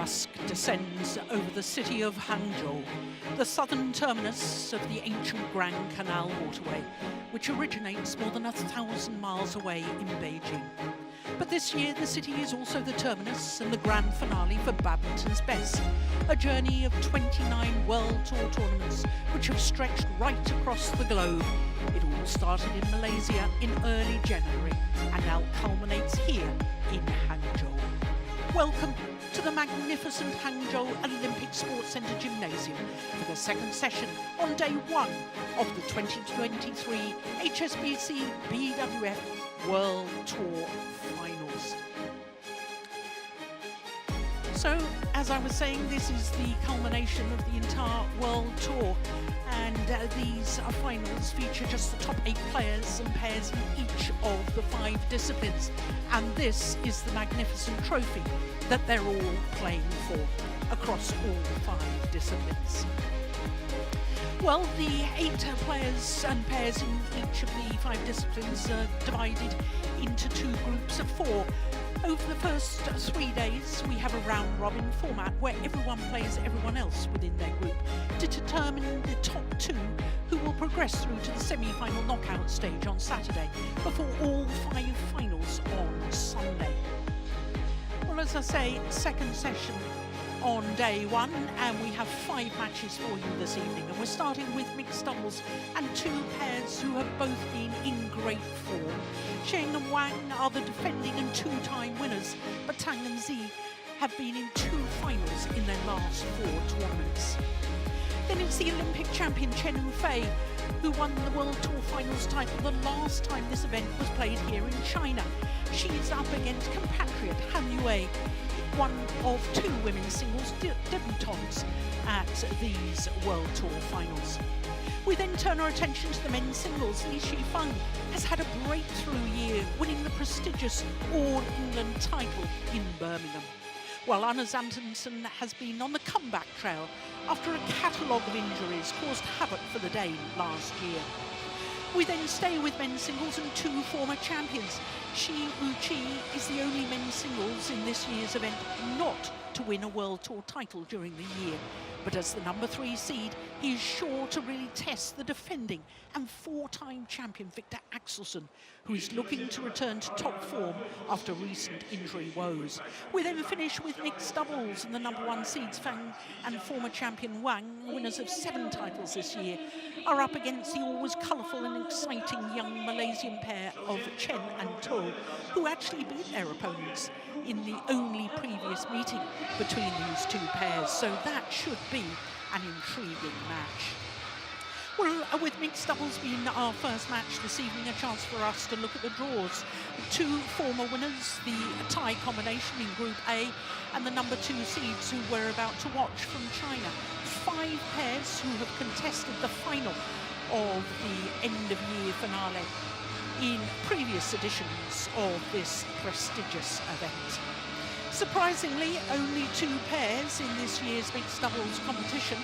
Dusk descends over the city of Hangzhou, the southern terminus of the ancient Grand Canal waterway, which originates more than 1,000 miles away in Beijing. But this year, the city is also the terminus and the grand finale for badminton's best, a journey of 29 World Tour tournaments which have stretched right across the globe. It all started in Malaysia in early January and now culminates here in Hangzhou. Welcome to the magnificent Hangzhou Olympic Sports Centre Gymnasium for the second session on day one of the 2023 HSBC BWF World Tour Finals. So, as I was saying, this is the culmination of the entire World Tour, and these finals feature just the top 8 players and pairs in each of the 5 disciplines, and this is the magnificent trophy that they're all playing for across all 5 disciplines. Well, the 8 players and pairs in each of the 5 disciplines are divided into 2 groups of 4. Over the first 3 days, we have a round-robin format where everyone plays everyone else within their group to determine the top 2 who will progress through to the semi-final knockout stage on Saturday before all 5 finals on Sunday. Well, as I say, second session on day 1, and we have 5 matches for you this evening, and we're starting with mixed doubles and 2 pairs who have both been in great form. Zheng and Huang are the defending and 2-time winners, but Tang and Zheng have been in 2 finals in their last 4 tournaments. Then it's the Olympic champion Chen and Fei, who won the World Tour Finals title the last time this event was played here in China. She is up against compatriot Han Yue, one of 2 women's singles debutantes at these World Tour Finals. We then turn our attention to the men's singles. Huang has had a breakthrough year, winning the prestigious All England title in Birmingham, while Anders Antonsen has been on the comeback trail after a catalogue of injuries caused havoc for the Dane last year. We then stay with men's singles and 2 former champions. Shi Wuqi is the only men's singles in this year's event not to win a World Tour title during the year. But as the number 3 seed, he is sure to really test the defending and 4-time champion Victor Axelsen, who is looking to return to top form after recent injury woes. We then finish with mixed doubles, and the number 1 seeds Fang and former champion Huang, winners of 7 titles this year, are up against the always colourful and exciting young Malaysian pair of Chen and To, who actually beat their opponents in the only previous meeting between these 2 pairs. So that should be an intriguing match. Well, with mixed doubles being our first match this evening, a chance for us to look at the draws. 2 former winners, the tie combination in Group A, and the number 2 seeds who we're about to watch from China. 5 pairs who have contested the final of the end-of-year finale in previous editions of this prestigious event. Surprisingly, only 2 pairs in this year's mixed doubles competition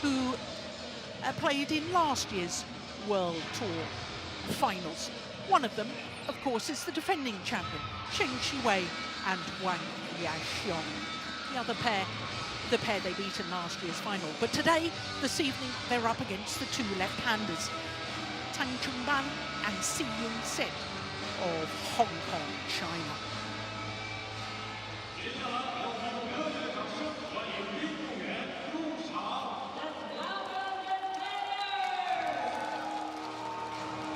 who played in last year's World Tour Finals. One of them, of course, is the defending champion, Chen Shiwei and Huang Yaxiong. The other pair, the pair they beat in last year's final. But today, this evening, they're up against the 2 left-handers, Tang Chunban and Si Yun-set of Hong Kong, China.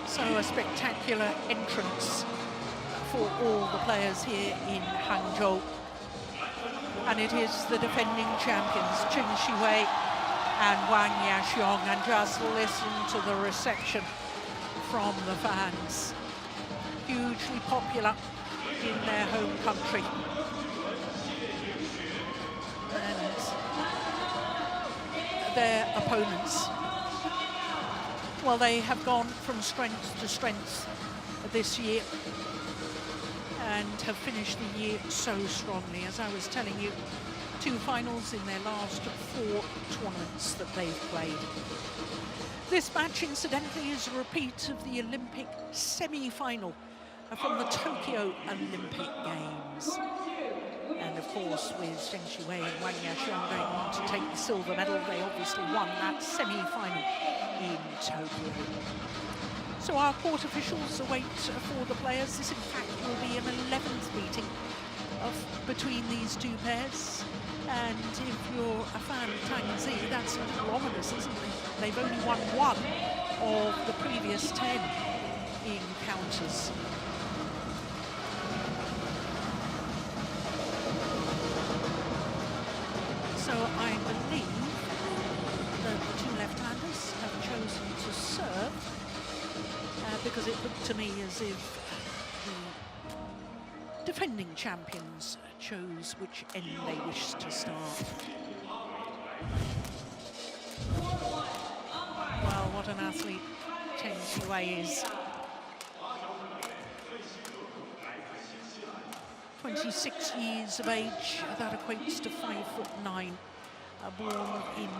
So a spectacular entrance for all the players here in Hangzhou. And it is the defending champions, Chen Shiwei and Huang Yaxiong, and just listen to the reception from the fans. Hugely popular in their home country. And their opponents, well, they have gone from strength to strength this year and have finished the year so strongly. As I was telling you, 2 finals in their last 4 tournaments that they've played. This match, incidentally, is a repeat of the Olympic semi-final from the Tokyo Olympic Games. And And of course, with Zheng and Huang going on to take the silver medal, they obviously won that semi-final in Tokyo. So our court officials await for the players. This, in fact, will be an 11th meeting between these two pairs. And if you're a fan of Tang, that's a little ominous, isn't it? They've only won one of the previous 10 encounters. So I believe that the two left-handers have chosen to serve because it looked to me as if the defending champions chose which end they wished to start. Well, what an athlete Chen Xue is. 26 years of age, that equates to 5'9", born in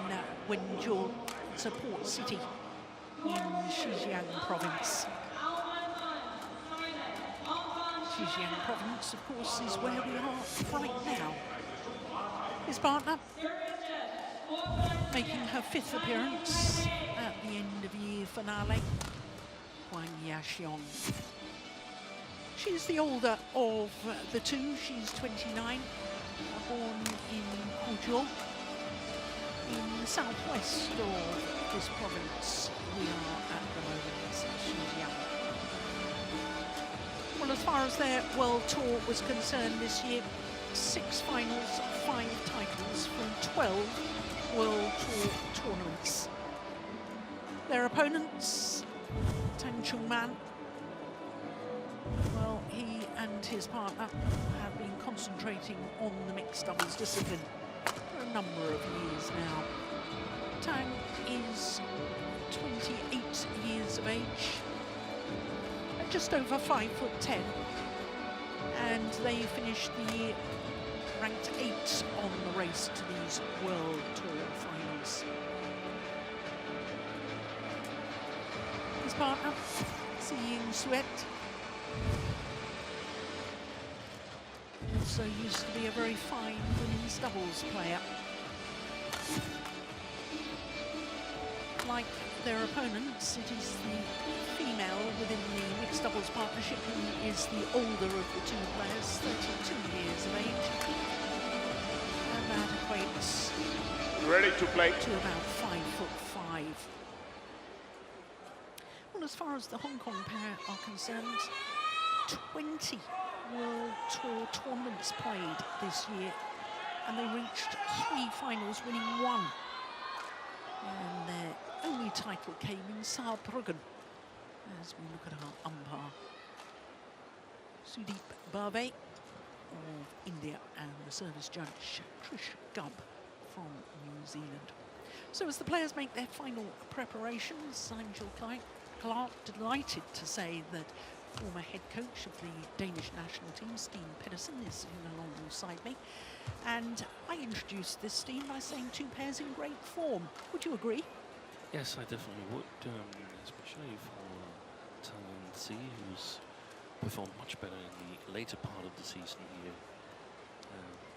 Wenzhou, it's a port city in Zhejiang province. Zhejiang province, of course, is where we are right now. His partner making her 5th appearance at the end of year finale, Huang Yaxiong. She's the older of the two. She's 29, born in Huzhou, in the southwest of this province we are at the moment, Xinjiang. Well, as far as their World Tour was concerned this year, 6 finals, 5 titles from 12 World Tour tournaments. Their opponents, Tang, well, he and his partner have been concentrating on the mixed doubles discipline for a number of years now. Tang is 28 years of age, just over 5'10", and they finished the year ranked 8 on the race to these World Tour finals. His partner, Zheng, also used to be a very fine women's doubles player. Like their opponents, it is the female within the mixed doubles partnership who is the older of the two players, 32 years of age. And that equates ready to play to about 5'5". Well, as far as the Hong Kong pair are concerned, 20 World Tour tournaments played this year, and they reached 3 finals, winning 1. And their only title came in Saarbrücken, as we look at our umpire, Sudirman of India, and the service judge, Trish Gubb from New Zealand. So as the players make their final preparations, I'm Jill Clark, delighted to say that former head coach of the Danish national team, Stine Pedersen, is sitting alongside me. And I introduced this team by saying 2 pairs in great form. Would you agree? Yes, I definitely would, especially for Tang and Zi, who's performed much better in the later part of the season here.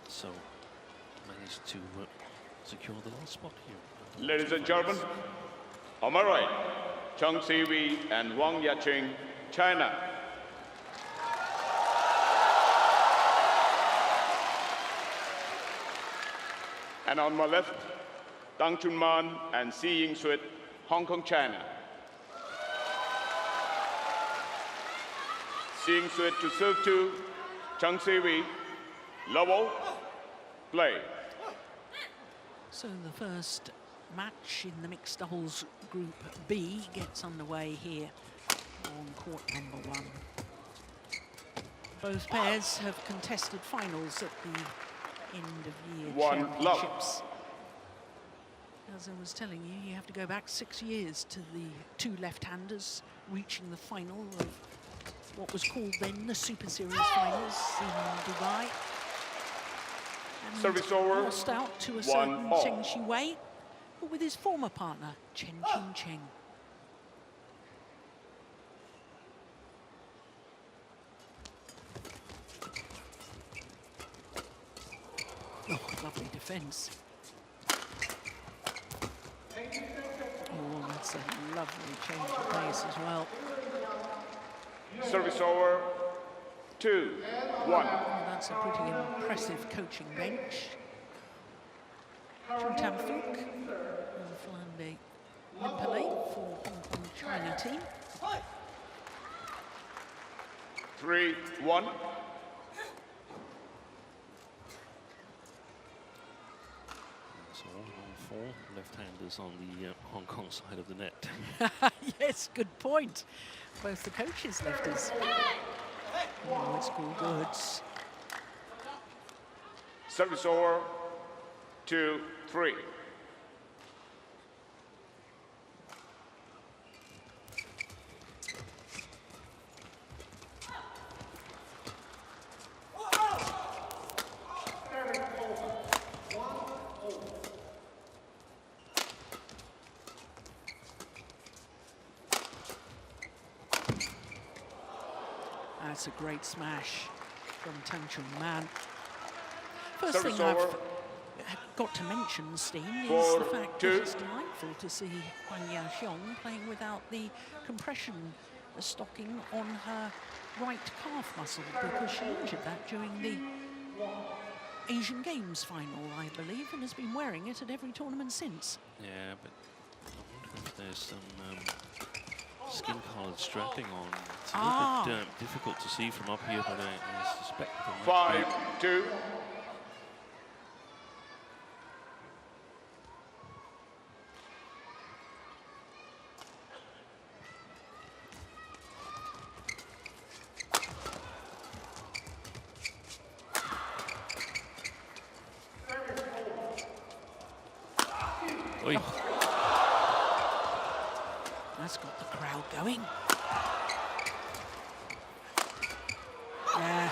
So managed to secure the last spot here. Ladies and gentlemen, on my right, Cheng Siwei and Huang Yaqiong, China. And on my left, Tang Chunman and Zheng, Hong Kong, China. Zheng to serve to Cheng Siwei. Level, play. So the first match in the mixed doubles group B gets underway here on court number 1. Both pairs have contested finals at the end of year championships. As I was telling you, you have to go back 6 years to the 2 left-handers reaching the final of what was called then the Super Series finals in Dubai. And service over. Lost out to a certain Zheng Xue, but with his former partner, Chen Qingcheng. defence. Oh, that's a lovely change of pace as well. Service over, 2-1. Oh, that's a pretty impressive coaching bench. Tam Fook and Flande Limpele for Hong Kong China team. 3-1. So all 4 left-handers on the Hong Kong side of the net. Yes, good point. Both the coaches lefters. Oh, it's all goods. Service over, 2-3. That's a great smash from Tang Man. First Service thing over. I've got to mention, Steen, is 4-2. the fact that it's delightful to see Huang playing without the compression stocking on her right calf muscle, because she injured that during the Asian Games final, I believe, and has been wearing it at every tournament since. Yeah, but I wonder if there's some skin-coloured strapping on. It's a little bit difficult to see from up here, but I suspect there might be. 5-2. Oi. That's got the crowd going. Yeah.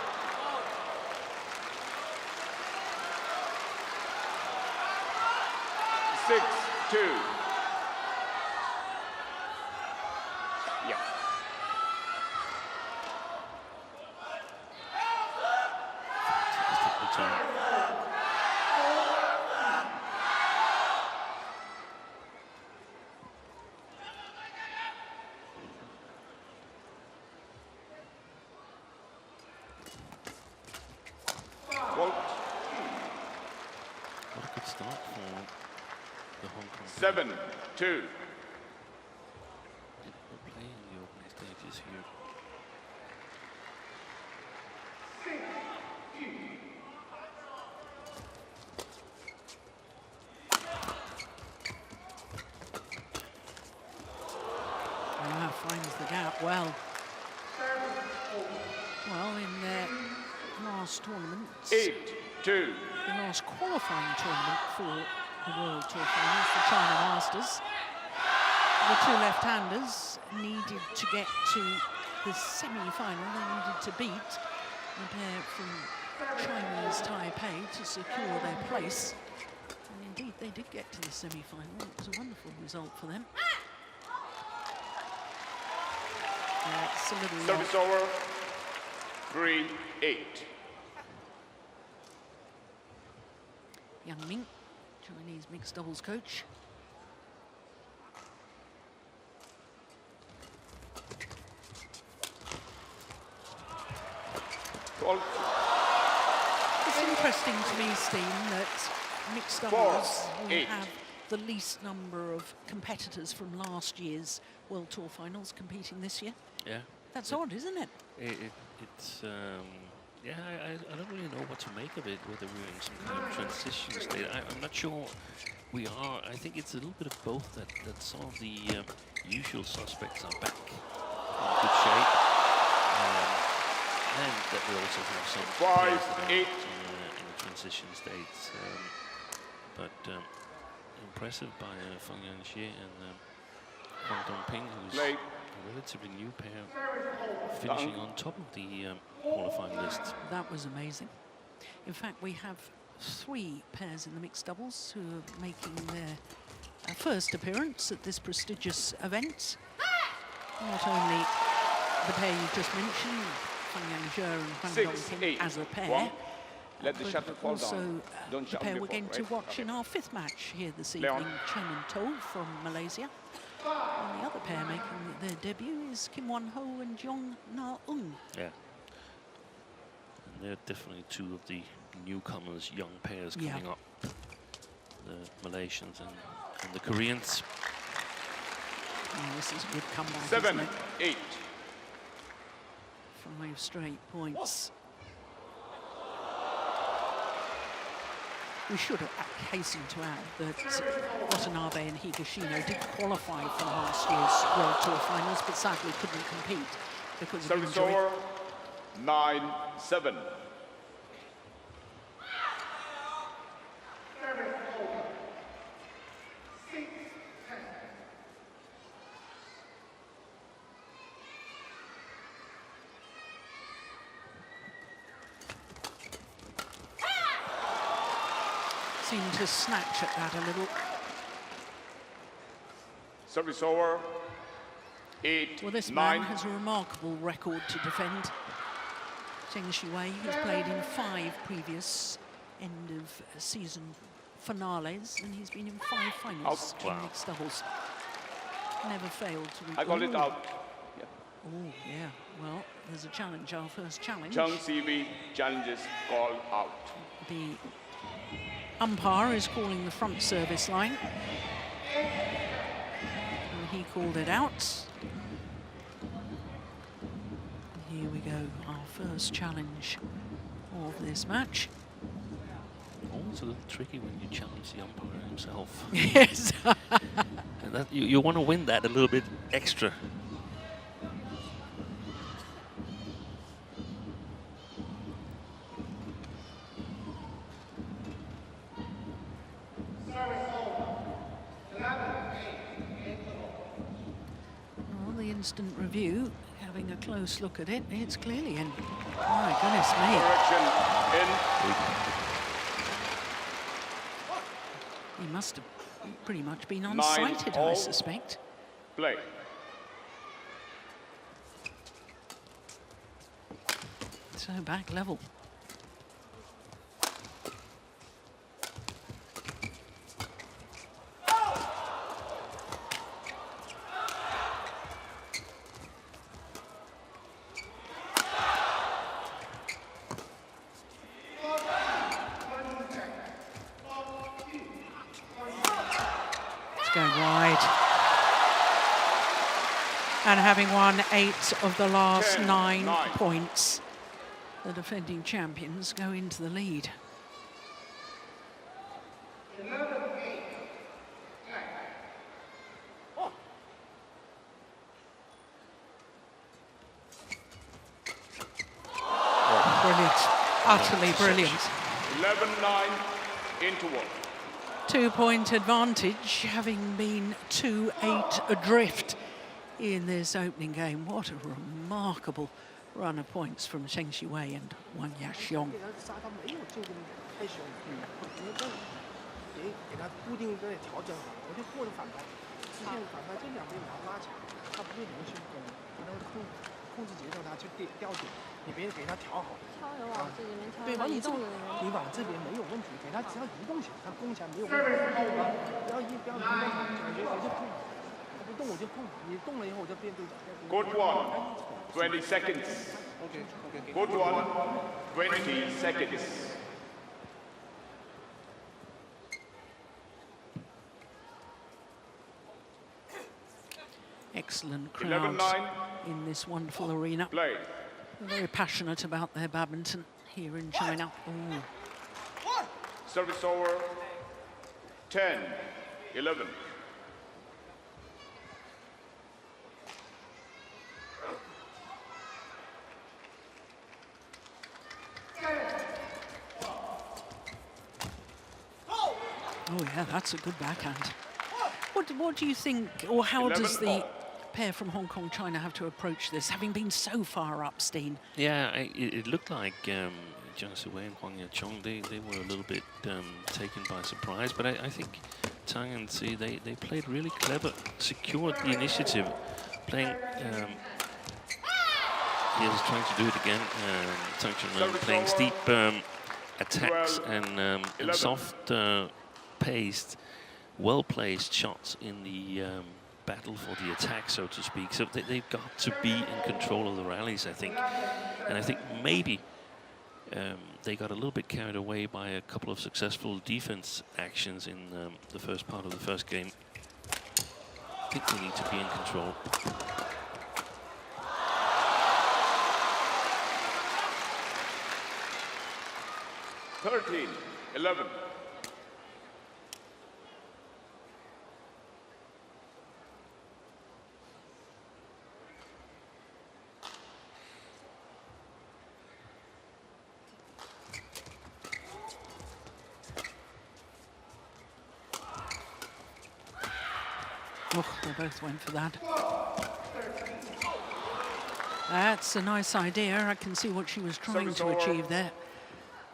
Six, 2. Yeah. Fantastic return. Well, What a good start for the Hong Kong. 7-2. We're playing the opening stages here. Finds the gap well. Well, in their last tournament, 8-2. the last qualifying tournament for the World Tour Finals, the China Masters, the 2 left-handers needed to get to the semi-final. They needed to beat the pair from Chinese Taipei to secure their place. And indeed, they did get to the semi-final. It was a wonderful result for them. It's a little Service over, 3-8. Yang Ming, Chinese mixed doubles coach. Well, It's interesting to me, Steen, that mixed doubles will 4-8. have the least number of competitors from last year's World Tour Finals competing this year. Yeah. That's odd, isn't it? It's yeah, I don't really know what to make of it, whether we're in some kind of transition state. I'm not sure we are. I think it's a little bit of both, that some of the usual suspects are back in good shape, and that we also have some players that are in a transition state. But impressive by Feng Yanxie and Huang Dongping, who's a relatively new pair, finishing on top of the qualifying list. That was amazing. In fact, we have 3 pairs in the mixed doubles who are making their first appearance at this prestigious event. Not only the pair you just mentioned, Feng Yanxie and Huang Dongping as a pair, Let the but shuttle fall also down. Don't the shout pair we're before, going to right? watch Okay. in our 5th match here this Leon. evening, Chen and To from Malaysia. And the other pair making their debut is Kim Won-ho and Zheng Na-eun. Yeah. And they're definitely two of the newcomers, young pairs coming up. The Malaysians and the Koreans. Oh, this is a good comeback, 7, isn't it? 8. 5 straight points. We should hasten to add that Watanabe and Higashino did qualify for last year's World Tour finals, but sadly couldn't compete because of Service injury. over. 9-7. Seemed to snatch at that a little. Service over. 8, Well, this 9. man has a remarkable record to defend. Zheng Shiwei has played in 5 previous end-of-season finales, and he's been in 5 finals Out. in Wow. mixed doubles. Never failed to I call it Ooh. out. Yeah. Oh, yeah. Well, there's a challenge, our first challenge. Zheng CV challenges call out. The umpire is calling the front service line. And he called it out. And here we go, our first challenge of this match. Always a little tricky when you challenge the umpire himself. Yes. And that, you want to win that a little bit extra. Well, the instant review, having a close look at it, it's clearly in. Oh, my goodness me. Correction He must have pretty much been 9 unsighted, I all. suspect. in. Play. So back level. It's going wide. And having won 8 of the last 10, 9 9. points, the defending champions go into the lead. Brilliant, utterly brilliant. 11-9 into 1. 2-point advantage, having been 2-8 adrift in this opening game. What a remarkable run of points from Zheng Shiwei and Wang Yaxiong. 给他杀到没有就跟太凶，你这给他固定在调整好，我就过着反拍，直线反拍，这两边把他拉起来，他不会连续攻，他能控制节奏，他去吊点，你别给他调好。挑有往这里面挑，对，往你这移动的人。你往这边没有问题，给他只要移动起来，他攻起来没有问题。不要移动，感觉我就控，他不动我就控，你动了以后我就变对角。 Court 1, 20 seconds. OK OK。 Court 1, 20 seconds. Excellent 11-9. crowds in this wonderful arena. Play. They're very passionate about their badminton here in China. Ooh. Service over. 10, 11. Oh yeah, that's a good backhand. What do you think, or how does the 11-all. pair from Hong Kong, China have to approach this, having been so far up, Steen? Yeah, it looked like Zheng Shiwei and Huang Yaqiong, they were a little bit taken by surprise, but I think Tang and Tzi, they played really clever, secured the initiative, playing. He is trying to do it again. Tang Chunren playing steep attacks and soft-paced, well-placed shots in the battle for the attack, so to speak. So they've got to be in control of the rallies, I think. And I think maybe they got a little bit carried away by a couple of successful defense actions in the first part of the first game. I think they need to be in control. Thirteen, 11. Oh, they both went for that. That's a nice idea. I can see what she was trying to achieve there.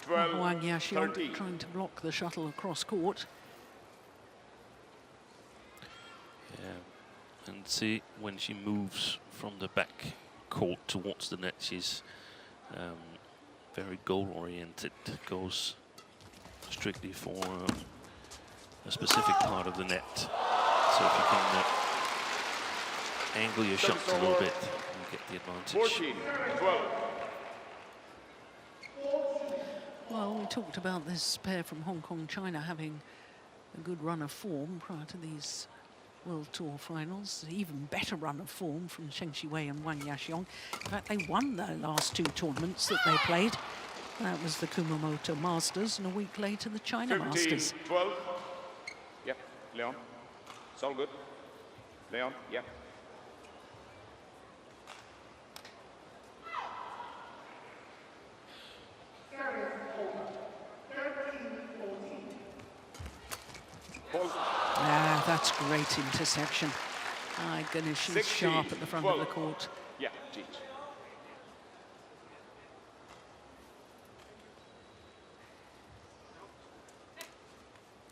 12, Huang Yaxiong 13. trying to block the shuttle across court. Yeah, and see when she moves from the back court towards the net, she's very goal-oriented. Goes strictly for a specific part of the net. So if you can angle your shots a little bit, you get the advantage. 14, 12. Well, we talked about this pair from Hong Kong, China having a good run of form prior to these World Tour finals. Even better run of form from Zheng Qiwei and Huang Yaxiong. In fact, they won their last two tournaments that they played. That was the Kumamoto Masters, and a week later the China 15, Masters. 12. Yep, Leon. It's all good. Leon, yep. Ah, that's great interception. My goodness, she's 16, sharp at the front 12. of the court. Yeah, teach.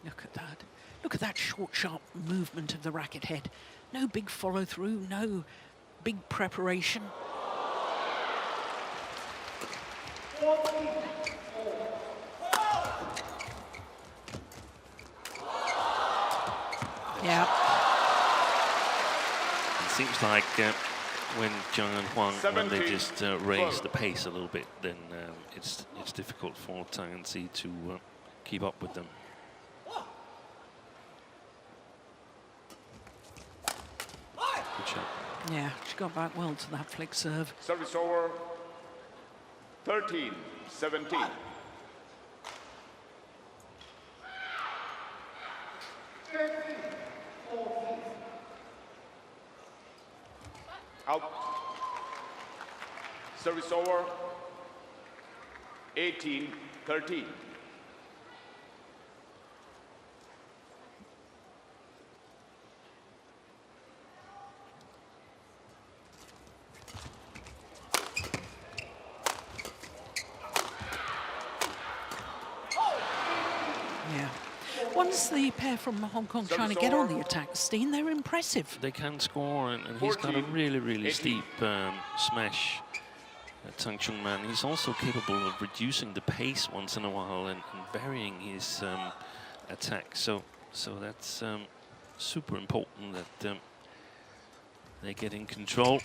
Look at that. Look at that short, sharp movement of the racket head. No big follow through, no big preparation. Yeah. It seems like when Zheng and Huang, when they 17, just raise the pace a little bit, then it's difficult for Tang and C to keep up with them. Good shot. Yeah, she got back well to that flick serve. Service over. 13, 17. Out. Service over. 18, 13. Yeah. Once the pair from Hong Kong, China get on the attack, Steen, they're impressive. They can score, and he's got a 14, really 18. steep smash. Tang Chungman, he's also capable of reducing the pace once in a while and varying his attack. So that's super important that they get in control.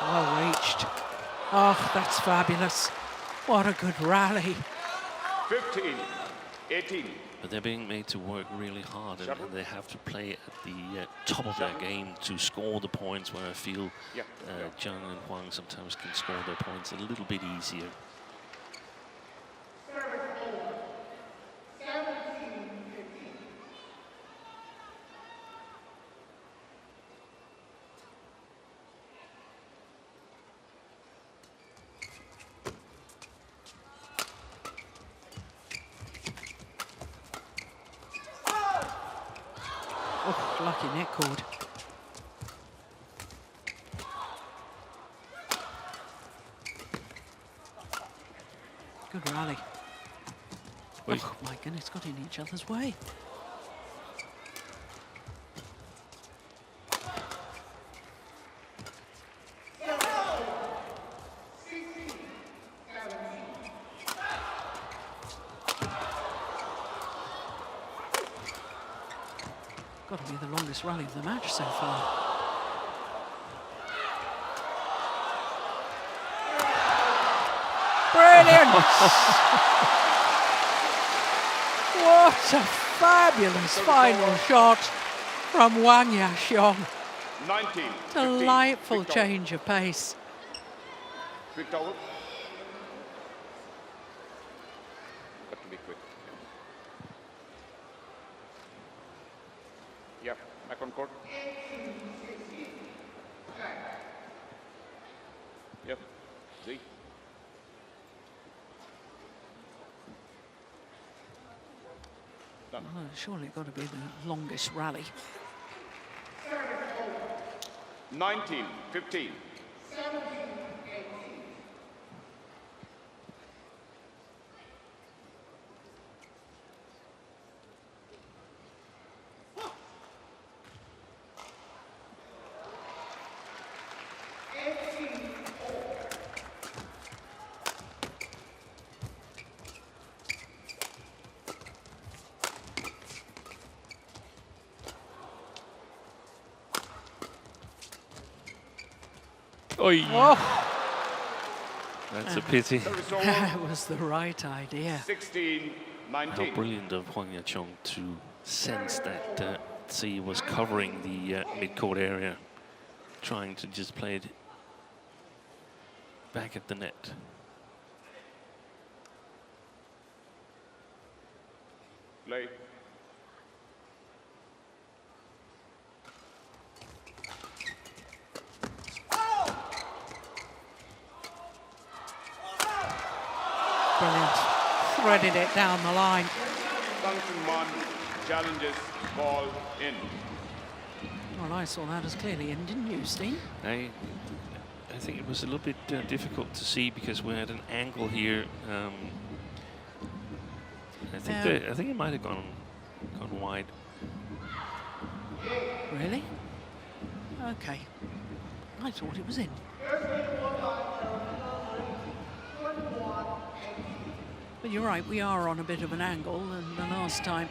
Well reached. Oh, that's fabulous. What a good rally. 15, 18. But they're being made to work really hard, and they have to play at the top of their game to score the points, where I feel Zheng and Huang sometimes can score their points a little bit easier. Oh, lucky net cord. Good rally. Wait. Oh my goodness, got in each other's way. Got to be the longest rally of the match so far. Brilliant! What a fabulous final shot from Huang Yaqiong. 19. Delightful change of pace. Quick towel. Got to be quick. Yeah, back on court. Yep, see. Done. Well, surely got to be the longest rally. 19, 15. Oi. Oh, That's a pity. Service over. that was the right idea. 16, How 19. brilliant of Huang Yaqiong to sense that Tse was covering the mid-court area, trying to just play it back at the net. Play. Brilliant. Threaded it down the line. Tang challenges ball in. Well, I saw that as clearly in, didn't you, Steen? I think it was a little bit difficult to see because we're at an angle here. I think it might have gone wide. Really? Okay. I thought it was in. But you're right, we are on a bit of an angle, and the last time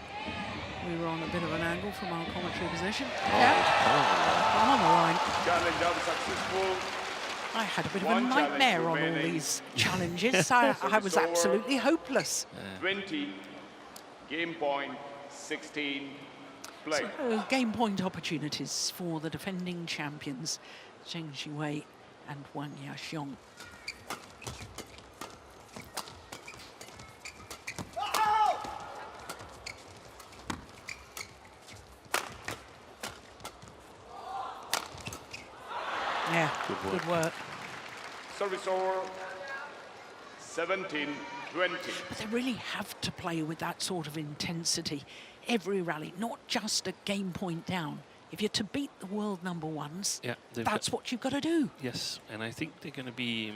we were on a bit of an angle from our commentary position. Yeah, I'm on the line. Challenge unsuccessful. I had a bit of a One challenge nightmare on all remaining. these challenges. I was over. absolutely hopeless. 20. Game point. 16. Play. So, game point opportunities for the defending champions, Zheng and Huang Yaqiong. Yeah, good work. Service over. 17, 20. But they really have to play with that sort of intensity every rally, not just a game point down. If you're to beat the world number ones, Yeah, that's what you've got to do. Yes, and I think they're going to be,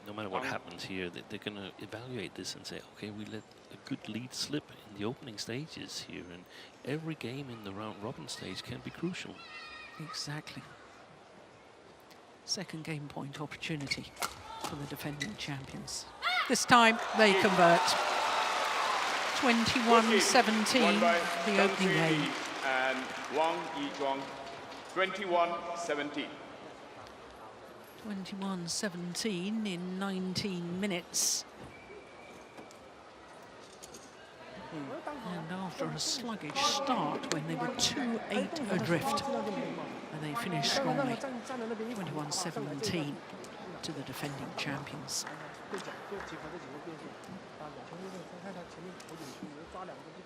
no matter what happens here, they're going to evaluate this and say, okay, we let a good lead slip in the opening stages here, and every game in the round-robin stage can be crucial. Exactly. Second game point opportunity for the defending champions. This time they convert. 21-17, Won by the Tang opening game. and Huang Yaqiong. 21-17. 21-17 in 19 minutes. And after a sluggish start when they were 2-8 adrift, and they finished strongly, 21-17 to the defending champions. 对角就结合这几个变数啊，两条运动看他前面投进去，抓两个就。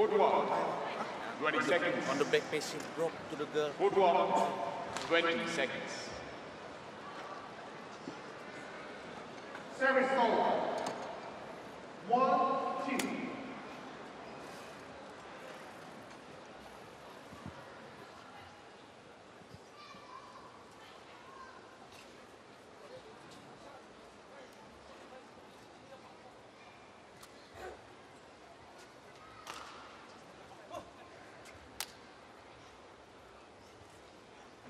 Footwork, 20 seconds. On the back facing rope to the girl. Footwork, 20 seconds. Service over. 1, 2.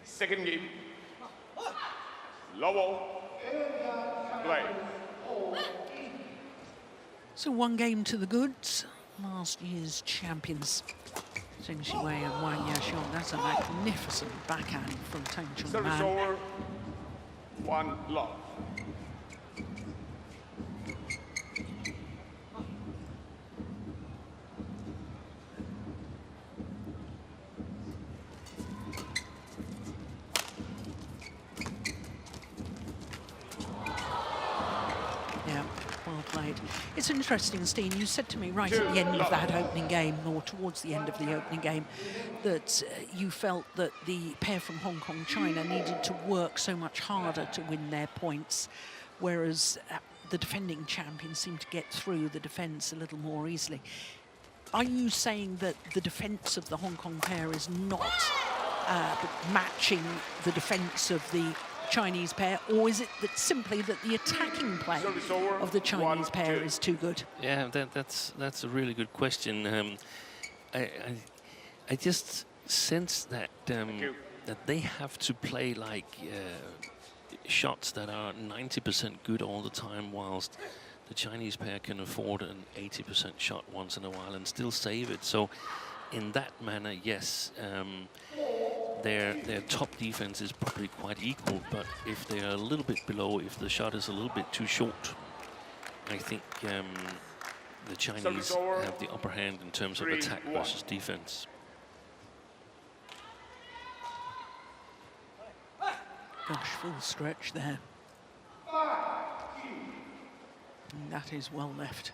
Second game. Lower. Play. So 1 game to the goods. Last year's champions. Zheng and Huang. That's a magnificent backhand from Tang. Service over. 1 love. It's interesting, Steen, you said to me right at the end of that opening game, or towards the end of the opening game, that you felt that the pair from Hong Kong, China needed to work so much harder to win their points, whereas the defending champions seem to get through the defence a little more easily. Are you saying that the defence of the Hong Kong pair is not matching the defence of the Chinese pair, or is it that simply that the attacking play of the Chinese pair is too good? Yeah, that's a really good question. I just sense that that they have to play like shots that are 90% good all the time, whilst the Chinese pair can afford an 80% shot once in a while and still save it. So in that manner, yes, their top defense is probably quite equal, but if they are a little bit below, if the shot is a little bit too short, I think the Chinese have the upper hand in terms of attack versus defense. Gosh, full stretch there. And that is well left.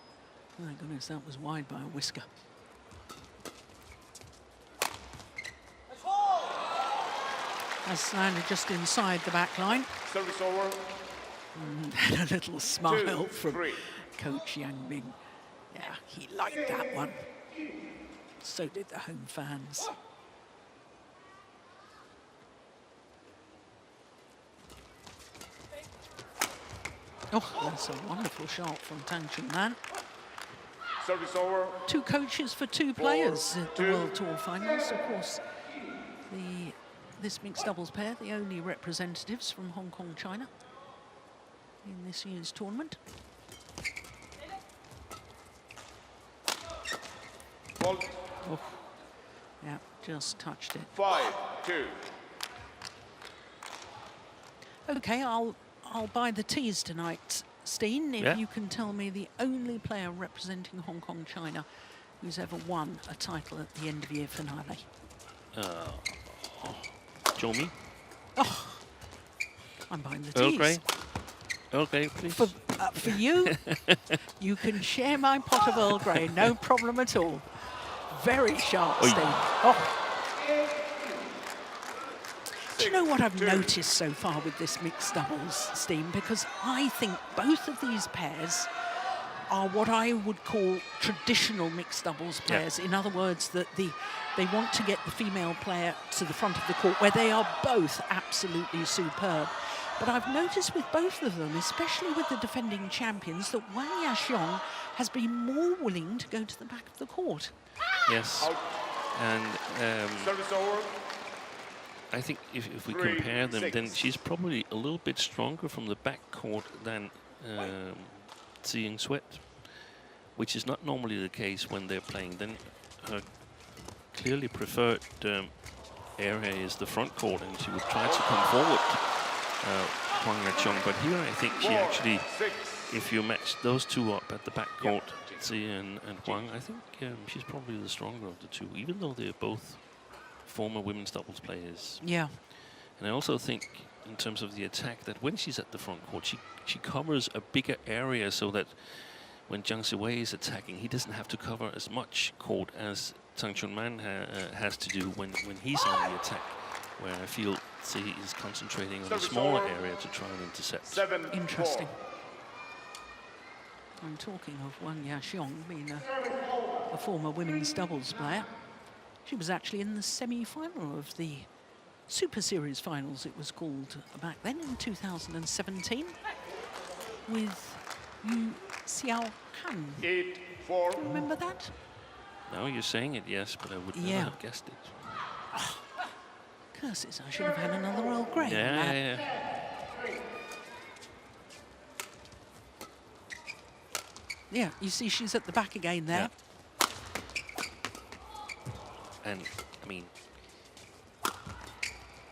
My goodness, that was wide by a whisker. That's landed just inside the back line. Service over. And a little smile from Coach Yang Ming. Yeah, he liked that one. So did the home fans. Oh, that's a wonderful shot from Tang. Service over. 2 coaches for 2 players at the World Tour Finals. Of course, this mixed doubles pair, the only representatives from Hong Kong, China in this year's tournament. Fault. Oh, yeah, just touched it. 5-2. Okay, I'll buy the teas tonight, Steen, if you can tell me the only player representing Hong Kong, China who's ever won a title at the end of year finale. Show me. Oh, I'm buying the Earl teas. Grey. Earl Grey, please. For you, you can share my pot of Earl Grey, no problem at all. Very sharp, Steen. Oh. Do you know what I've noticed so far with this mixed doubles, Steen? Because I think both of these pairs are what I would call traditional mixed doubles players. In other words, that they want to get the female player to the front of the court, where they are both absolutely superb. But I've noticed with both of them, especially with the defending champions, that Wang Yaxiong has been more willing to go to the back of the court. Yes, and Service over. I think if we compare them, then she's probably a little bit stronger from the back court than Zheng Sweat, which is not normally the case when they're playing. Then her clearly preferred area is the front court, and she would try to come forward, Huang Yaqiong. But here I think she actually, if you match those two up at the back court, Zheng and Huang, I think she's probably the stronger of the two, even though they're both former women's doubles players. Yeah. And I also think, in terms of the attack, that when she's at the front court, she covers a bigger area, so that when Zheng Siwei is attacking, he doesn't have to cover as much court as Tang Chunman has to do when he's on the attack, where I feel he is concentrating on a smaller area to try and intercept. Interesting. I'm talking of Huang being a former women's doubles player. She was actually in the semi-final of the Super Series finals, it was called back then in 2017, with Yu Xiaohan. 8-4. Do you remember that? Now you're saying it, yes, but I would never have guessed it. Oh, curses, I should have had another Earl Grey. Yeah. Yeah, you see she's at the back again there. Yeah. And, I mean,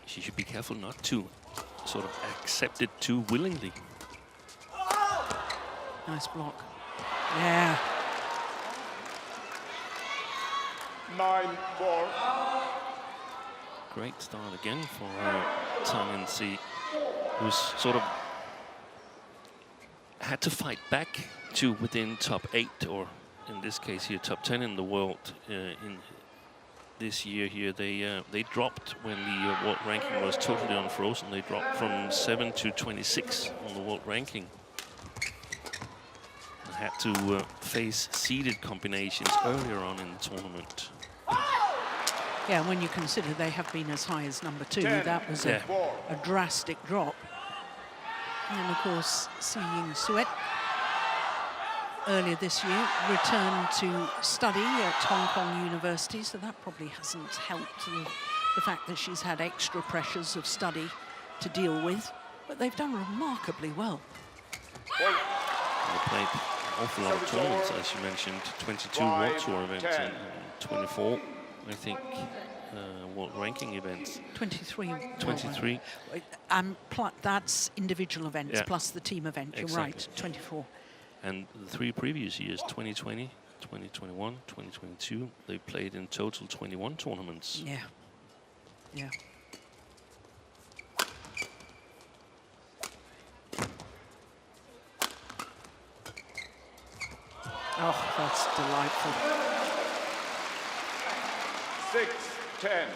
she should be careful not to sort of accept it too willingly. Nice block. Yeah. 9-4. Great start again for Tang and Si, who's sort of had to fight back to within top 8, or in this case here, top 10 in the world in this year here. They dropped when the world ranking was totally unfrozen. They dropped from 7 to 26 on the world ranking. And had to face seeded combinations earlier on in the tournament. Yeah, when you consider they have been as high as number 2, that was a drastic drop. And of course, Si Ying-Suet earlier this year returned to study at Hong Kong University, so that probably hasn't helped the fact that she's had extra pressures of study to deal with. But they've done remarkably well. They played an awful lot of tournaments, as you mentioned, 22 World Tour events and 24, I think, world ranking events. 23. 23. That's individual events plus the team event. You're right, 24. And the 3 previous years, 2020, 2021, 2022, they played in total 21 tournaments. Yeah. Yeah. Oh, that's delightful. 6-10.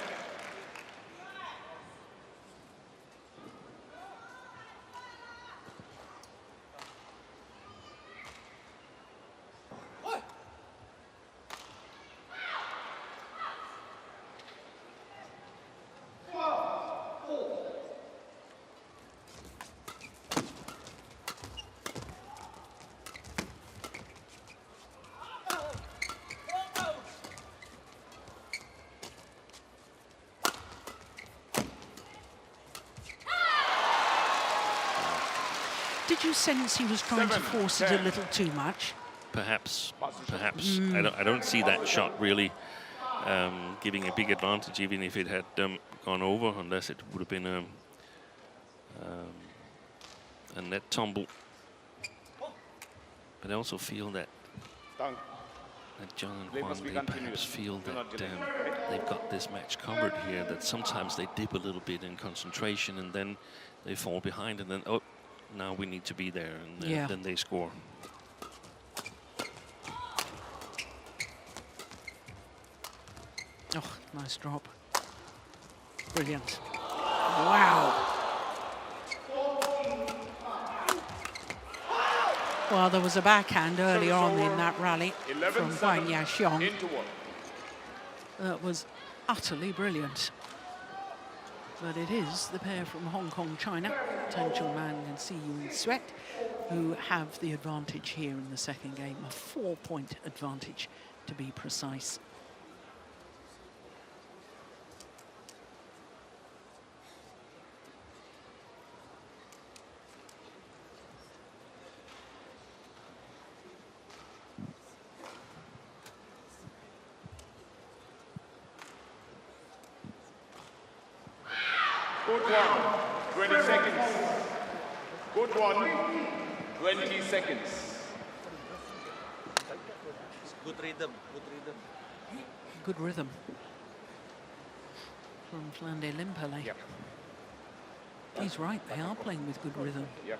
Did you sense he was trying to force it a little too much? Perhaps. I don't see that shot really giving a big advantage, even if it had gone over, unless it would have been a net tumble. But I also feel that Zheng and Huang, they perhaps feel that they've got this match covered here, that sometimes they dip a little bit in concentration and then they fall behind, and then, oh, now we need to be there, and then they score. Oh, nice drop. Brilliant. Wow. Well, there was a backhand earlier on in that rally from Huang Yaxiong that was utterly brilliant. But it is the pair from Hong Kong, China, Tang Chunman and Si Ying-Suet, who have the advantage here in the second game, a 4-point advantage to be precise. Good one, 20 seconds. Good one, 20 seconds. Good rhythm, good rhythm. Good rhythm from Flande Limpele. Yep. He's right, they are playing with good rhythm. Yeah,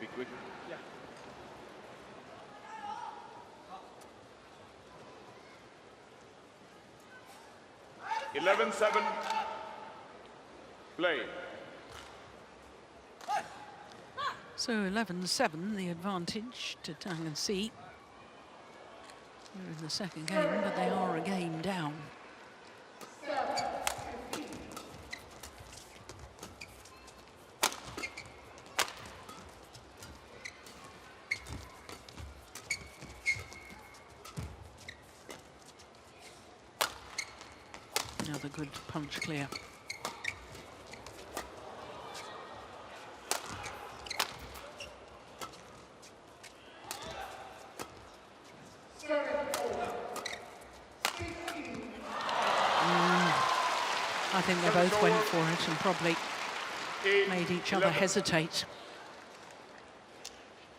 be quick. 11-7. Play. So 11-7, the advantage to Tang and C. They're in the second game, but they are a game down. Another good punch clear. I think they both went for it and probably made each other hesitate.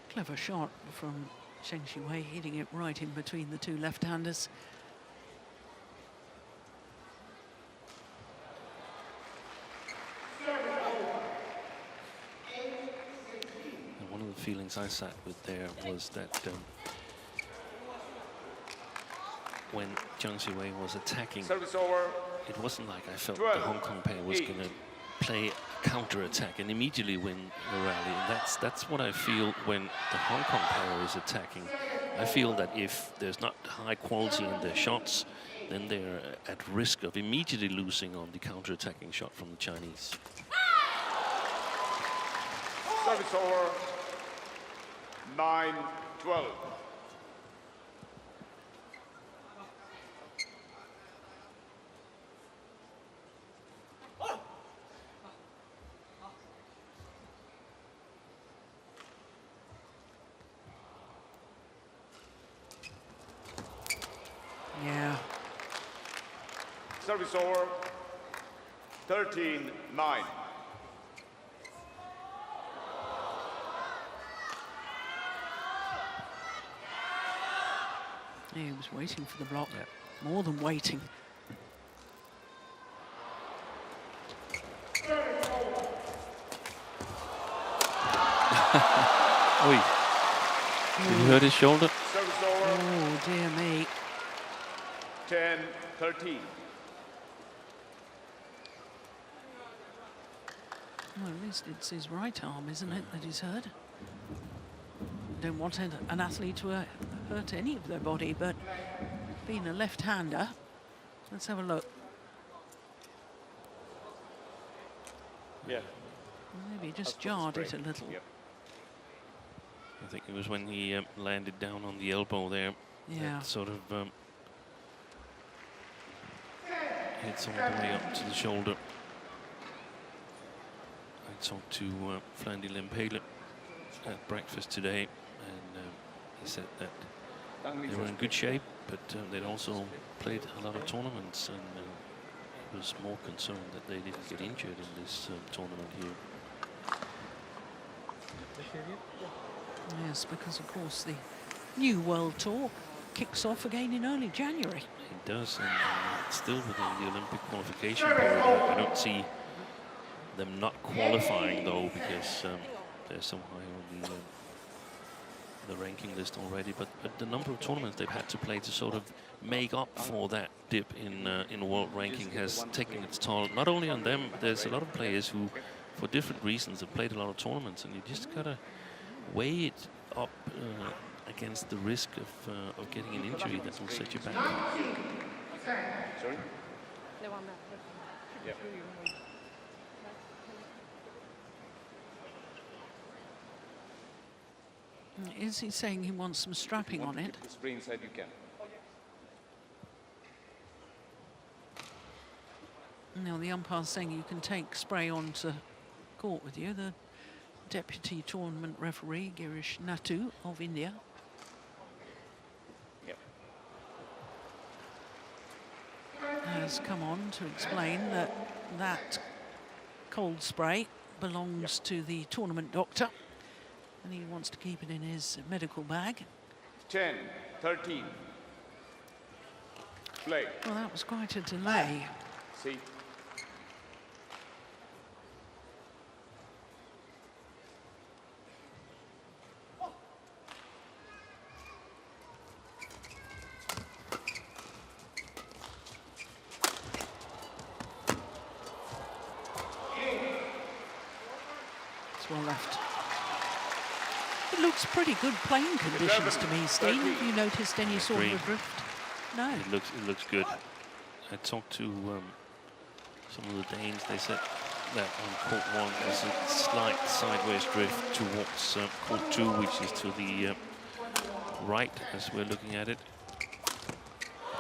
Clever shot from Zheng Wei, hitting it right in between the two left-handers. And one of the feelings I sat with there was that when Zheng Wei was attacking, Service over. it wasn't like I felt the Hong Kong pair was going to play a counter-attack and immediately win the rally. And that's what I feel when the Hong Kong pair is attacking. I feel that if there's not high quality in their shots, then they're at risk of immediately losing on the counter-attacking shot from the Chinese. Service over. 9-12. Yeah. Service over. 13-9. He was waiting for the block. More than waiting. Oi. Did you hurt his shoulder? Service over. Oh, dear me. 10-13. Well, at least it's his right arm, isn't it, that he's hurt? Don't want an athlete to hurt any of their body, but being a left-hander, let's have a look. Yeah. Maybe just jarred it a little. Yep. I think it was when he landed down on the elbow there. Yeah. That sort of hits all the way up to the shoulder. I talked to Flandy Lempele at breakfast today, and he said that they were in good shape, but they'd also played a lot of tournaments, and he was more concerned that they didn't get injured in this tournament here. Yes, because of course the new World Tour kicks off again in early January. It does, and still within the Olympic qualification period. I don't see them not qualifying though, because they're so high on the ranking list already. But the number of tournaments they've had to play to sort of make up for that dip in world ranking has taken its toll. Not only on them, there's a lot of players who, for different reasons, have played a lot of tournaments, and you just gotta weigh it up against the risk of getting an injury that will set you back. Sorry? Yeah. Is he saying he wants some strapping on it? The spray inside you can. Now the umpire's saying you can take spray onto court with you. The deputy tournament referee, Girish Natu of India. Yep. Has come on to explain that that cold spray belongs to the tournament doctor, and he wants to keep it in his medical bag. 10-13. Play. Well, that was quite a delay. See. well left. It looks pretty good playing conditions to me, Steen. Have you noticed any sort of a drift? No. It looks good. I talked to some of the Danes. They said that on court 1 there's a slight sideways drift towards court 2, which is to the right as we're looking at it.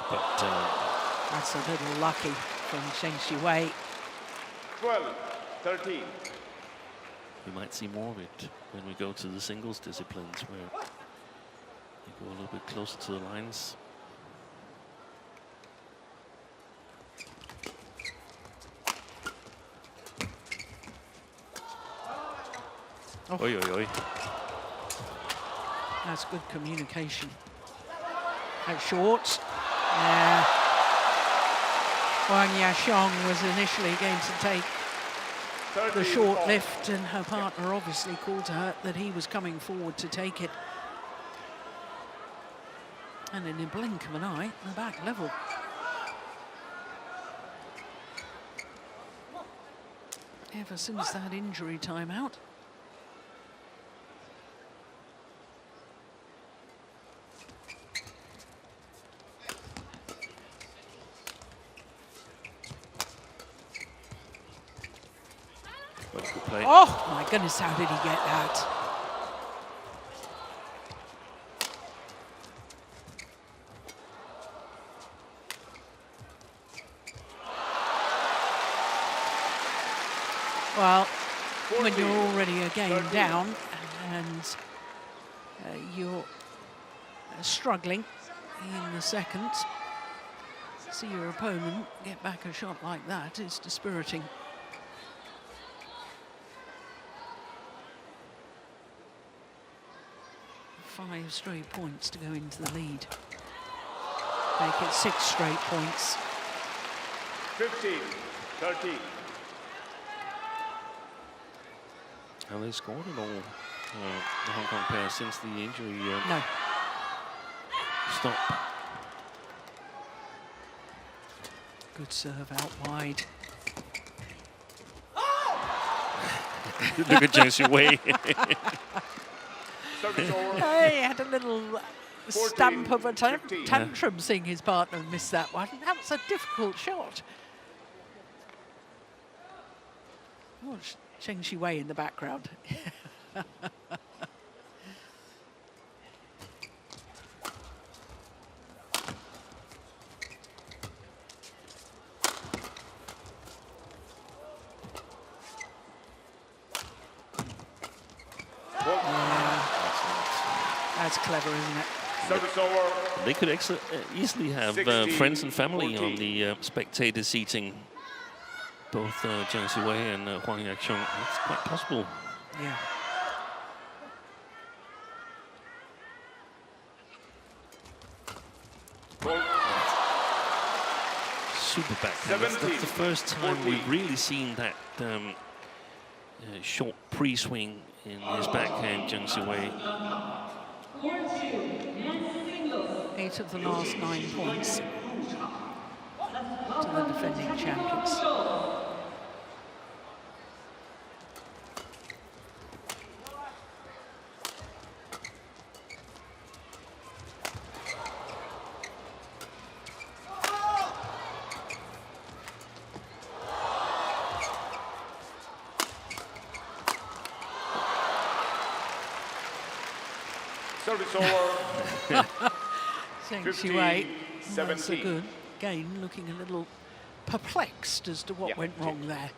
But that's a little lucky from Zheng Xiwei. 12-13. we might see more of it when we go to the singles disciplines, where we go a little bit closer to the lines. Oh. Oi, oi, oi. That's good communication. At short. Yeah. Huang Yaqiong was initially going to take the short lift, and her partner obviously called to her that he was coming forward to take it. And in a blink of an eye, the back level. Ever since that injury timeout. Oh my goodness, how did he get that? Well, when you're already a game down and you're struggling in the second, see your opponent get back a shot like that is dispiriting. 5 straight points to go into the lead. Make it 6 straight points. 15-13. Have they scored at all, the Hong Kong pair, since the injury No. stop? Good serve out wide. Look at Zheng Xiwei. He had a little stamp of a tantrum seeing his partner miss that one. That was a difficult shot. Oh, Zheng Xiwei in the background. That's clever, isn't it? Service over. They could easily have friends and family on the spectator seating. Both Zheng Xiwei and Huang Yaqiong. That's quite possible. Yeah. Super backhand. That's the first time we've really seen that short pre-swing in his backhand, Zheng Xiwei. 8 of the last 9 points to the defending champions. Service over. Zheng Xiwei, that's a good game, looking a little perplexed as to what went wrong there.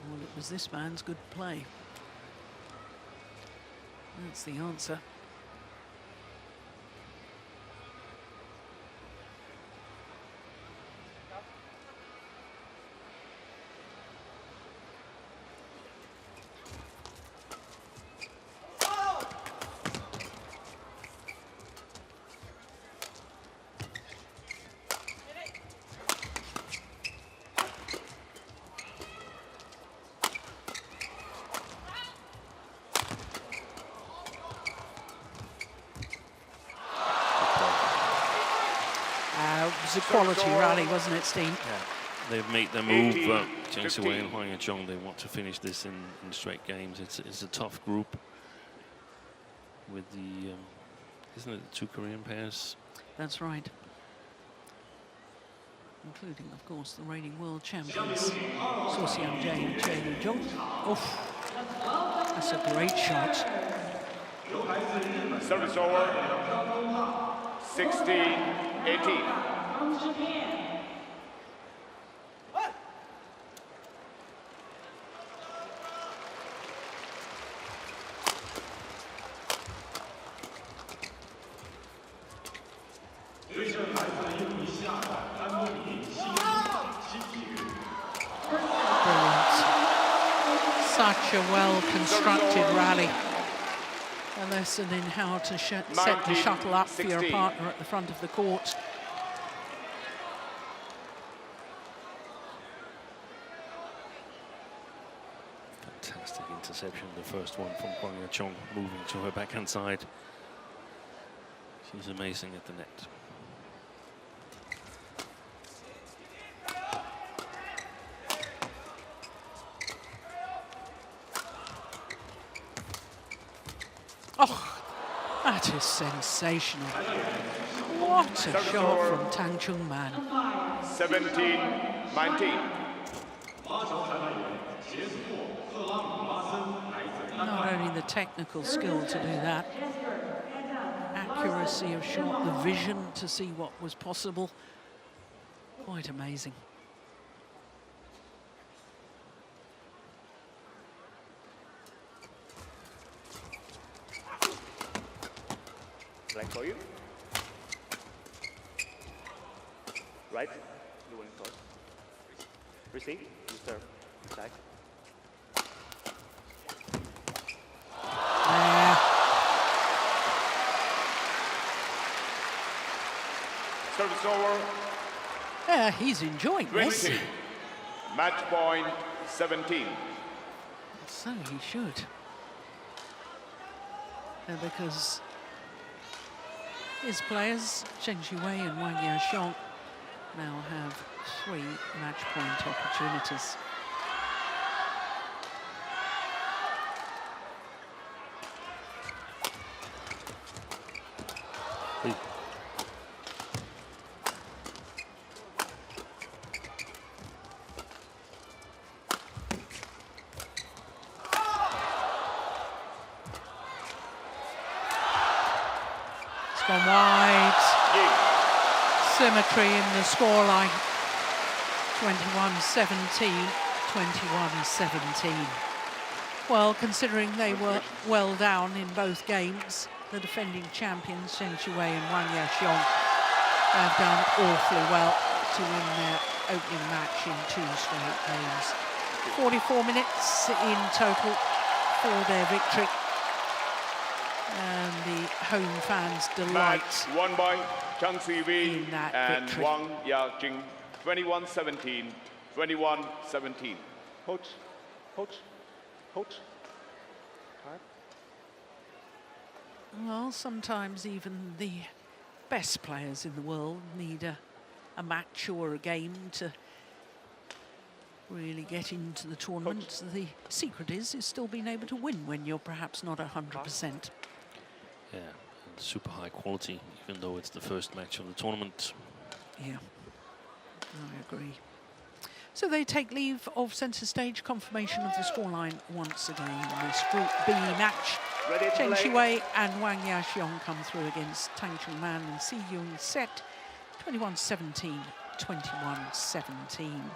Well, it was this man's good play. That's the answer. a quality rally, wasn't it, Steve? Yeah. They've made their move, Zheng Siwei and Huang Yachong. They want to finish this in straight games. It's a tough group with the, isn't it, the 2 Korean pairs? That's right. Including, of course, the reigning world champions, Zheng and Zheng. Oh, that's a great shot. Service over. 16-18. Such a well-constructed rally. A lesson in how to set the shuttle up for your partner at the front of the court. Fantastic interception, the first one from Huang Yachong, moving to her backhand side. She's amazing at the net. Oh, that is sensational. What a shot from Tang Man. 17-19. Not only the technical skill to do that, accuracy of shot, the vision to see what was possible. Quite amazing. Blank for you. Right. You want to toss. Receive. You serve. Side. Service over. Yeah, he's enjoying this. 20. Match point 17. So he should. Because his players, Zheng Siwei and Huang Yachong, now have 3 match point opportunities. Gone wide. Symmetry in the scoreline. 21-17, 21-17. Well, considering they were well down in both games, the defending champions, Zheng Siwei and Huang Yachong, have done awfully well to win their opening match in 2 straight games. 44 minutes in total for their victory. And the home fans' delight. Match won by Zheng Siwei and victory. Huang Yachong. 21-17, 21-17. Coach, coach, coach. Well, sometimes even the best players in the world need a match or a game to really get into the tournament. The secret is still being able to win when you're perhaps not 100%. Yeah, and super high quality, even though it's the first match of the tournament. Yeah, I agree. So they take leave of centre stage. Confirmation of the scoreline once again in this Group B match. Zheng Siwei and Huang Yachong come through against Tang Man and Si Yung set 21-17, 21-17.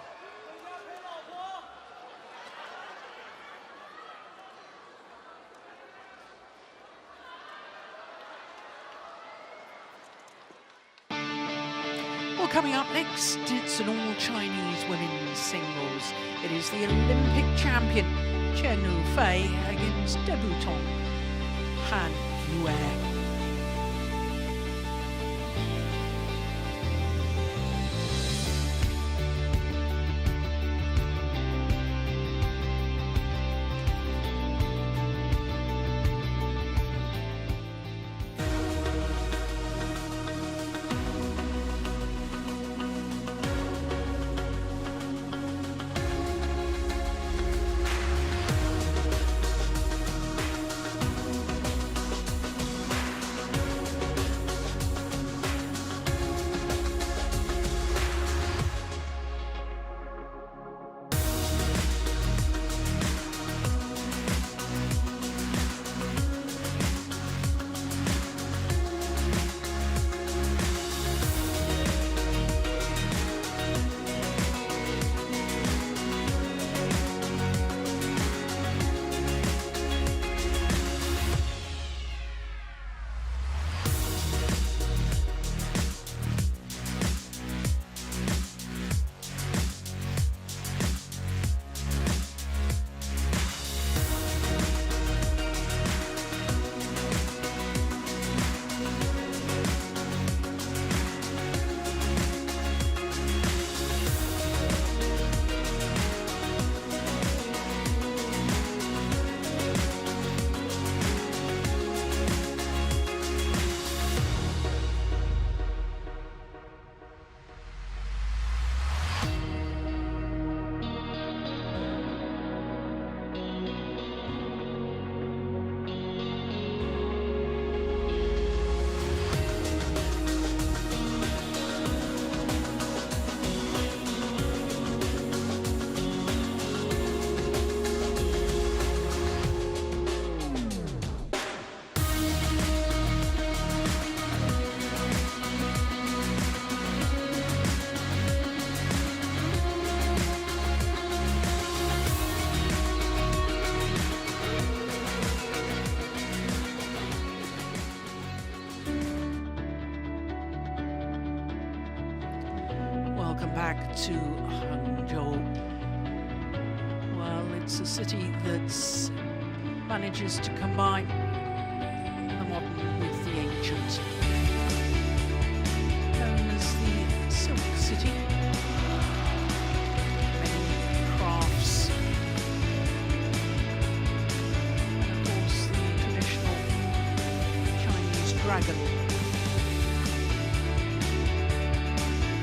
Well, coming up next, it's an all-Chinese women's singles. It is the Olympic champion Chen Yufei against debutant Han Yue. to Hangzhou. Well, it's a city that manages to combine the modern with the ancient. Known as the Silk City. Many crafts. And of course the traditional Chinese dragon.